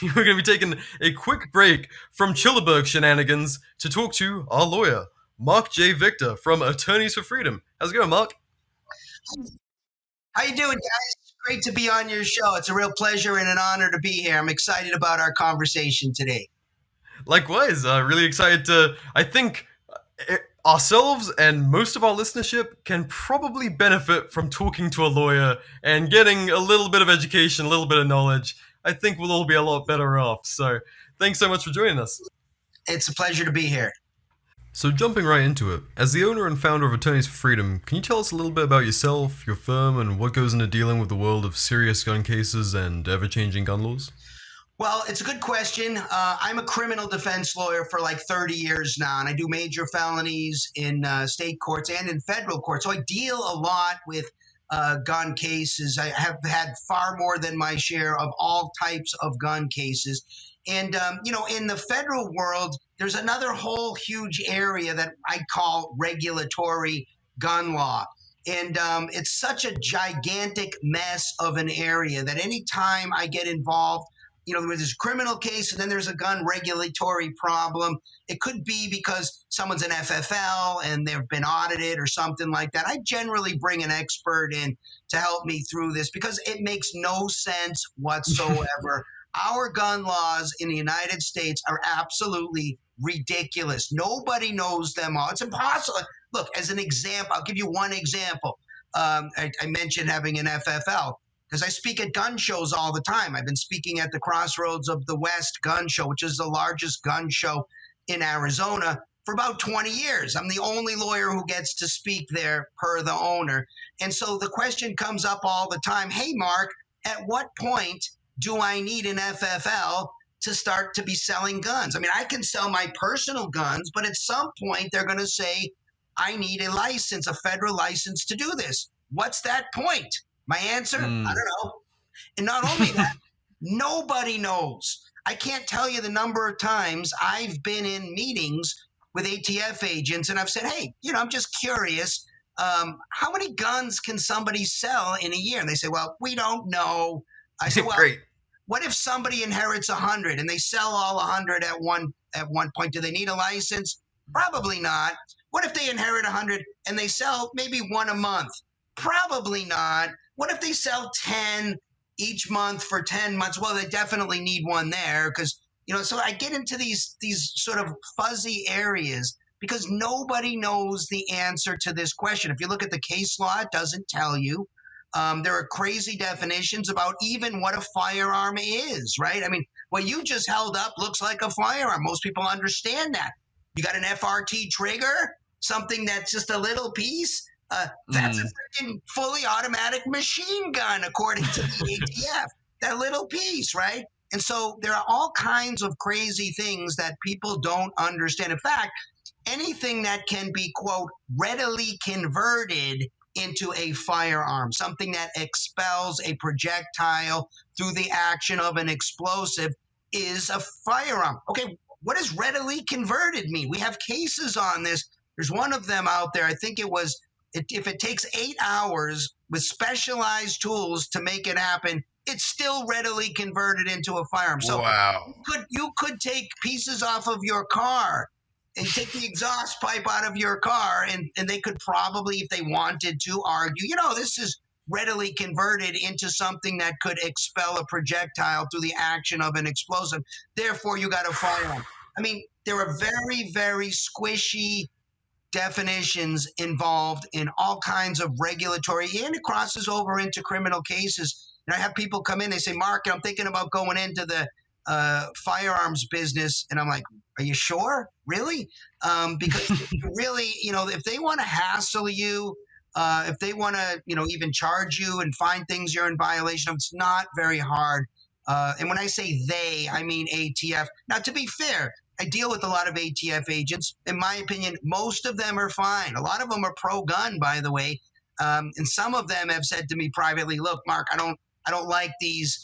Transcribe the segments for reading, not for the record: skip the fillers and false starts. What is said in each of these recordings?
We're going to be taking a quick break from Chillerberg shenanigans to talk to our lawyer, Marc J. Victor from Attorneys for Freedom. How's it going, Mark? How you doing, guys? Great to be on your show. It's a real pleasure and an honor to be here. I'm excited about our conversation today. Likewise, really excited to. I think ourselves and most of our listenership can probably benefit from talking to a lawyer and getting a little bit of education, a little bit of knowledge. I think we'll all be a lot better off. So, thanks so much for joining us. It's a pleasure to be here. So, jumping right into it, as the owner and founder of Attorneys for Freedom, can you tell us a little bit about yourself, your firm, and what goes into dealing with the world of serious gun cases and ever changing gun laws? Well, it's a good question. I'm a criminal defense lawyer for like 30 years now, and I do major felonies in state courts and in federal courts. So I deal a lot with gun cases. I have had far more than my share of all types of gun cases. And, in the federal world, there's another whole huge area that I call regulatory gun law. And it's such a gigantic mess of an area that anytime I get involved, there's this criminal case and then there's a gun regulatory problem. It could be because someone's an FFL and they've been audited or something like that. I generally bring an expert in to help me through this because it makes no sense whatsoever. Our gun laws in the United States are absolutely ridiculous. Nobody knows them all. It's impossible. Look, as an example, I'll give you one example. I mentioned having an FFL because I speak at gun shows all the time. I've been speaking at the Crossroads of the West Gun Show, which is the largest gun show in Arizona, for about 20 years. I'm the only lawyer who gets to speak there per the owner. And so the question comes up all the time, hey, Mark, at what point do I need an FFL to start to be selling guns? I mean, I can sell my personal guns, but at some point they're going to say, I need a license, a federal license to do this. What's that point? My answer, I don't know. And not only that, nobody knows. I can't tell you the number of times I've been in meetings with ATF agents and I've said, hey, I'm just curious. How many guns can somebody sell in a year? And they say, well, we don't know. I said, well, Great. what if somebody inherits 100 and they sell all 100 at one point? Do they need a license? Probably not. What if they inherit 100 and they sell maybe one a month? Probably not. What if they sell 10 each month for 10 months? Well, they definitely need one there because, so I get into these sort of fuzzy areas because nobody knows the answer to this question. If you look at the case law, it doesn't tell you. There are crazy definitions about even what a firearm is, right? I mean, what you just held up looks like a firearm. Most people understand that. You got an FRT trigger, something that's just a little piece. That's a freaking fully automatic machine gun, according to the ATF. That little piece, right? And so there are all kinds of crazy things that people don't understand. In fact, anything that can be, quote, readily converted into a firearm, something that expels a projectile through the action of an explosive, is a firearm. Okay, what does readily converted mean? We have cases on this. There's one of them out there. I think it was, if it takes 8 hours with specialized tools to make it happen, it's still readily converted into a firearm. So Wow. you could take pieces off of your car and take the exhaust pipe out of your car, and they could probably, if they wanted to, argue, this is readily converted into something that could expel a projectile through the action of an explosive. Therefore, you got a firearm. I mean, there are very, very squishy definitions involved in all kinds of regulatory, and it crosses over into criminal cases. And I have people come in, they say, Mark, I'm thinking about going into the firearms business. And I'm like, are you sure? Really? Because really, if they want to hassle you, if they want to, even charge you and find things you're in violation of, it's not very hard. And when I say they, I mean ATF. Now, to be fair, I deal with a lot of ATF agents. In my opinion, most of them are fine. A lot of them are pro-gun, by the way. And some of them have said to me privately, look, Mark, I don't like these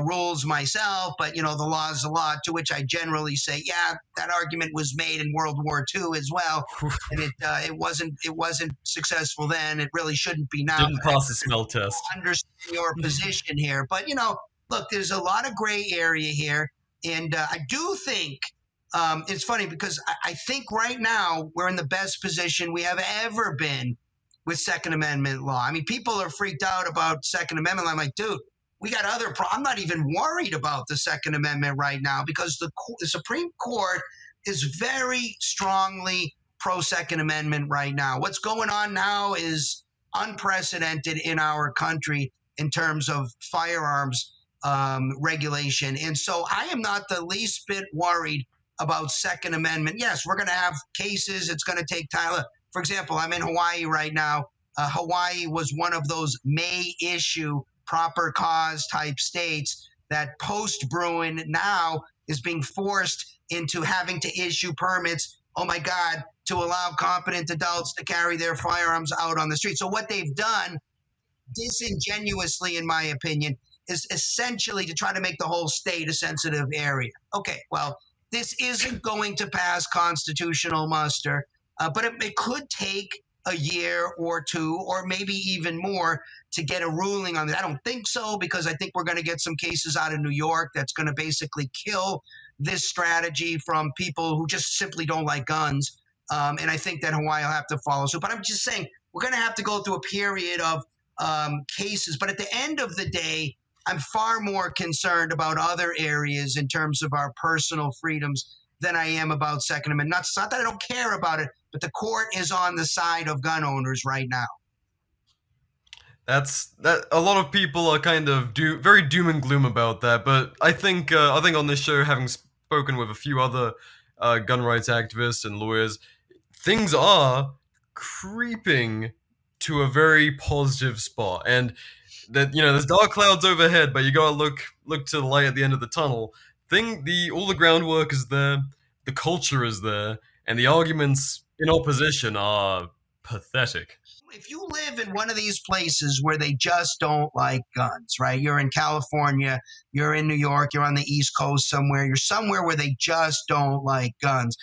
rules myself, but the law is the law, to which I generally say, yeah, that argument was made in World War II as well. And it wasn't successful then. It really shouldn't be now. Didn't pass the smell test. I understand your position here. But, look, there's a lot of gray area here. And I do think it's funny because I think right now we're in the best position we have ever been with Second Amendment law. I mean, people are freaked out about Second Amendment law. I'm like, dude, we got other I'm not even worried about the Second Amendment right now because the Supreme Court is very strongly pro Second Amendment right now. What's going on now is unprecedented in our country in terms of firearms regulation. And so I am not the least bit worried about Second Amendment. Yes, we're going to have cases. It's going to take time. For example, I'm in Hawaii right now. Hawaii was one of those may issue proper cause type states that post Bruin now is being forced into having to issue permits. Oh my God, to allow competent adults to carry their firearms out on the street. So what they've done, disingenuously, in my opinion, is essentially to try to make the whole state a sensitive area. Okay, well, this isn't going to pass constitutional muster, but it could take a year or two, or maybe even more, to get a ruling on it. I don't think so, because I think we're going to get some cases out of New York that's going to basically kill this strategy from people who just simply don't like guns. And I think that Hawaii will have to follow suit. But I'm just saying, we're going to have to go through a period of cases. But at the end of the day, I'm far more concerned about other areas in terms of our personal freedoms than I am about Second Amendment. Not that I don't care about it, but the court is on the side of gun owners right now. That a lot of people are kind of very doom and gloom about that, but I think on this show, having spoken with a few other gun rights activists and lawyers, things are creeping to a very positive spot, and that there's dark clouds overhead, but you gotta look to the light at the end of the tunnel. All the groundwork is there, the culture is there, and the arguments in opposition are pathetic. If you live in one of these places where they just don't like guns, right? You're in California, you're in New York, you're on the East Coast somewhere, you're somewhere where they just don't like guns.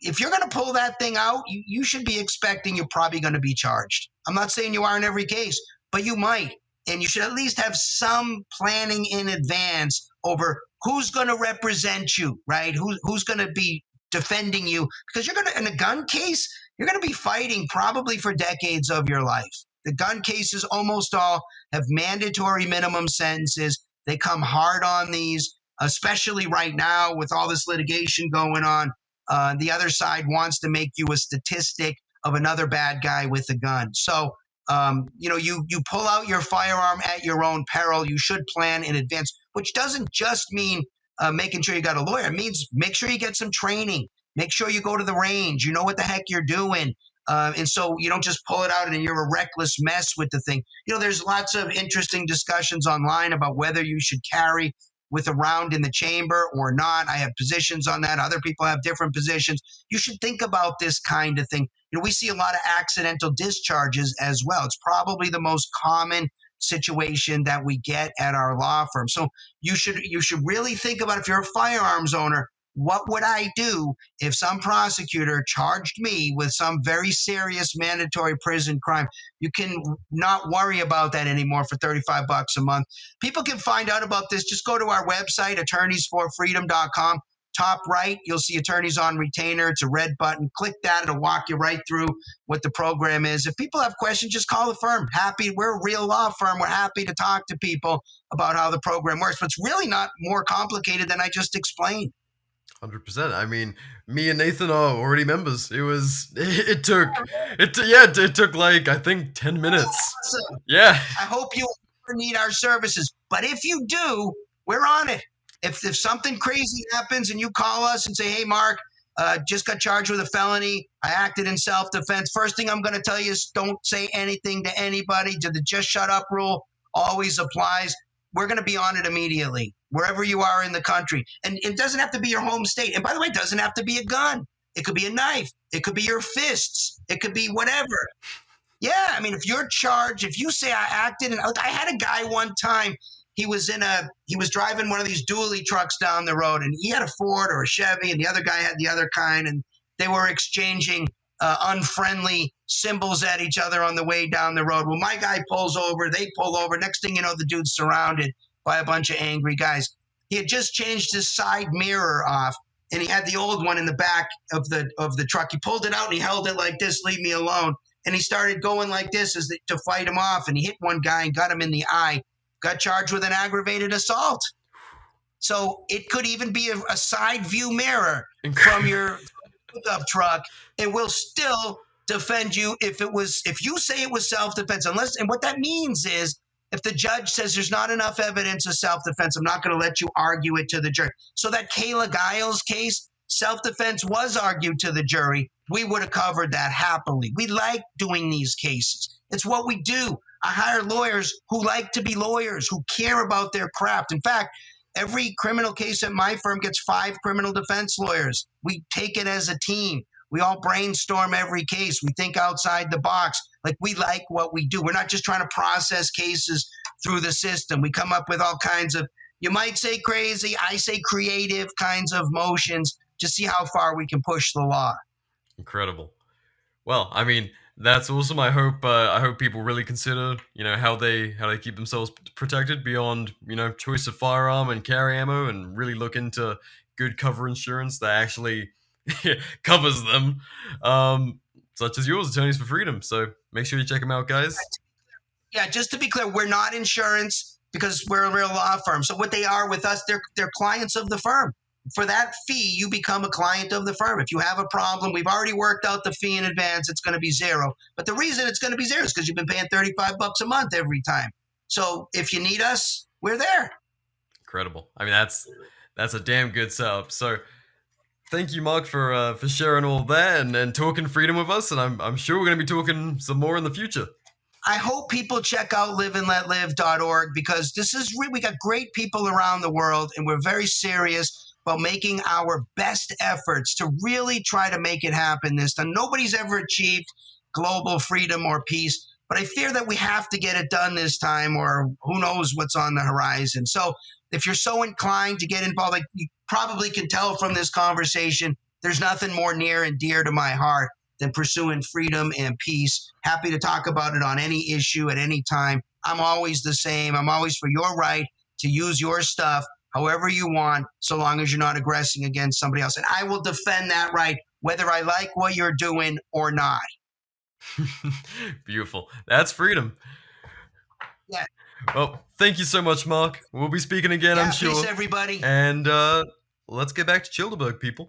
If you're going to pull that thing out, you should be expecting you're probably going to be charged. I'm not saying you are in every case, but you might. And you should at least have some planning in advance over who's going to represent you, right? Who's going to be defending you? Because you're going to, in a gun case, you're going to be fighting probably for decades of your life. The gun cases almost all have mandatory minimum sentences. They come hard on these, especially right now with all this litigation going on. The other side wants to make you a statistic of another bad guy with a gun. So, you pull out your firearm at your own peril. You should plan in advance, which doesn't just mean making sure you got a lawyer. It means make sure you get some training. Make sure you go to the range. You know what the heck you're doing. And so you don't just pull it out and you're a reckless mess with the thing. There's lots of interesting discussions online about whether you should carry with a round in the chamber or not. I have positions on that. Other people have different positions. You should think about this kind of thing. We see a lot of accidental discharges as well. It's probably the most common situation that we get at our law firm. So you should really think about, if you're a firearms owner, what would I do if some prosecutor charged me with some very serious mandatory prison crime? You can not worry about that anymore for $35 a month. People can find out about this. Just go to our website, attorneysforfreedom.com. Top right, you'll see Attorneys on Retainer. It's a red button. Click that. It'll walk you right through what the program is. If people have questions, just call the firm. We're a real law firm. We're happy to talk to people about how the program works. But it's really not more complicated than I just explained. 100%. I mean, me and Nathan are already members. It took like, I think, 10 minutes. Awesome. Yeah. I hope you need our services. But if you do, we're on it. If something crazy happens and you call us and say, hey, Mark, just got charged with a felony, I acted in self-defense, first thing I'm going to tell you is don't say anything to anybody. The just shut up rule always applies. We're going to be on it immediately, wherever you are in the country. And it doesn't have to be your home state. And by the way, it doesn't have to be a gun. It could be a knife. It could be your fists. It could be whatever. Yeah, I mean, if you're charged, if you say I acted, and I had a guy one time, he was driving one of these dually trucks down the road, and he had a Ford or a Chevy, and the other guy had the other kind, and they were exchanging unfriendly symbols at each other on the way down the road. Well, my guy pulls over, they pull over. Next thing you know, the dude's surrounded by a bunch of angry guys. He had just changed his side mirror off, and he had the old one in the back of the truck. He pulled it out and he held it like this, "Leave me alone." And he started going like this to fight him off. And he hit one guy and got him in the eye. Got charged with an aggravated assault. So it could even be a side view mirror from your pickup truck. It will still defend you if you say it was self-defense. And what that means is, if the judge says there's not enough evidence of self-defense, I'm not going to let you argue it to the jury. So that Kayla Giles case, self-defense was argued to the jury. We would have covered that happily. We like doing these cases. It's what we do. I hire lawyers who like to be lawyers, who care about their craft. In fact, every criminal case at my firm gets 5 criminal defense lawyers. We take it as a team. We all brainstorm every case. We think outside the box. Like, we like what we do. We're not just trying to process cases through the system. We come up with all kinds of, you might say crazy, I say creative kinds of motions to see how far we can push the law. Incredible. Well, I mean, that's awesome. I hope people really consider, how they keep themselves protected beyond, choice of firearm and carry ammo, and really look into good cover insurance that actually covers them, such as yours, Attorneys for Freedom. So make sure you check them out, guys. Yeah, just to be clear, we're not insurance because we're a real law firm. So what they are with us, they're clients of the firm. For that fee, you become a client of the firm. If you have a problem, we've already worked out the fee in advance. It's going to be $0. But the reason it's going to be $0 is because you've been paying $35 a month every time. So if you need us, we're there. Incredible. I mean, that's a damn good setup. So thank you, Marc, for sharing all that and talking freedom with us. And I'm sure we're going to be talking some more in the future. I hope people check out liveandletlive.org, because we got great people around the world, and we're very serious about making our best efforts to really try to make it happen this time. Nobody's ever achieved global freedom or peace, but I fear that we have to get it done this time, or who knows what's on the horizon. So if you're so inclined to get involved, like you probably can tell from this conversation, there's nothing more near and dear to my heart than pursuing freedom and peace. Happy to talk about it on any issue at any time. I'm always the same. I'm always for your right to use your stuff however you want, so long as you're not aggressing against somebody else. And I will defend that right, whether I like what you're doing or not. Beautiful. That's freedom. Yeah. Well, thank you so much, Marc. We'll be speaking again, I'm sure. Peace, everybody. And let's get back to Childeberg, people.